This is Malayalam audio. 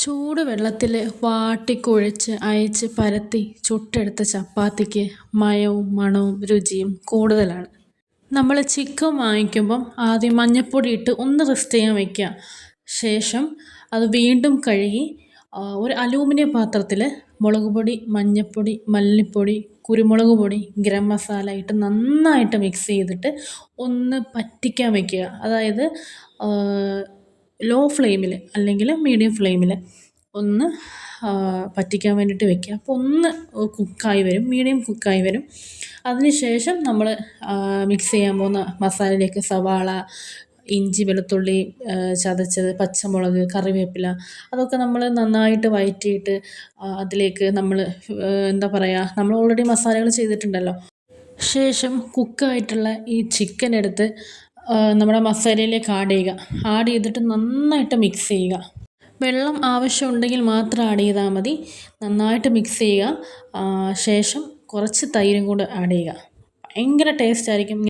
ചൂട് വെള്ളത്തിൽ വാട്ടിക്കുഴച്ച് അയച്ച് പരത്തി ചുട്ടെടുത്ത ചപ്പാത്തിക്ക് മയവും മണവും രുചിയും കൂടുതലാണ്. നമ്മൾ ചിക്കൻ വാങ്ങിക്കുമ്പം ആദ്യം മഞ്ഞൾപ്പൊടി ഇട്ട് ഒന്ന് റെസ്റ്റ് ചെയ്യാൻ വയ്ക്കുക. ശേഷം അത് വീണ്ടും കഴുകി ഒരു അലൂമിനിയം പാത്രത്തിൽ മുളക് പൊടി, മഞ്ഞൾപ്പൊടി, മല്ലിപ്പൊടി, കുരുമുളക് പൊടി, ഗരം മസാല ഇട്ട് നന്നായിട്ട് മിക്സ് ചെയ്തിട്ട് ഒന്ന് പറ്റിക്കാൻ വയ്ക്കുക. അതായത് ലോ ഫ്ലെയിമിൽ അല്ലെങ്കിൽ മീഡിയം ഫ്ലെയിമിൽ ഒന്ന് പറ്റിക്കാൻ വേണ്ടിയിട്ട് വെക്കുക. അപ്പോൾ ഒന്ന് കുക്കായി വരും, മീഡിയം കുക്കായി വരും. അതിന് ശേഷം നമ്മൾ മിക്സ് ചെയ്യാൻ പോകുന്ന മസാലയിലേക്ക് സവാള, ഇഞ്ചി, വെളുത്തുള്ളി ചതച്ചത്, പച്ചമുളക്, കറിവേപ്പില അതൊക്കെ നമ്മൾ നന്നായിട്ട് വഴറ്റിയിട്ട് അതിലേക്ക് നമ്മൾ നമ്മൾ ഓൾറെഡി മസാലകൾ ചെയ്തിട്ടുണ്ടല്ലോ. ശേഷം കുക്കായിട്ടുള്ള ഈ ചിക്കൻ എടുത്ത് നമ്മുടെ മസാലയിലേക്ക് ആഡ് ചെയ്തിട്ട് നന്നായിട്ട് മിക്സ് ചെയ്യുക. വെള്ളം ആവശ്യമുണ്ടെങ്കിൽ മാത്രം ആഡ് ചെയ്താൽ മതി. നന്നായിട്ട് മിക്സ് ചെയ്യുക. ശേഷം കുറച്ച് തൈരും കൂടെ ആഡ് ചെയ്യുക. ഭയങ്കര ടേസ്റ്റ് ആയിരിക്കും.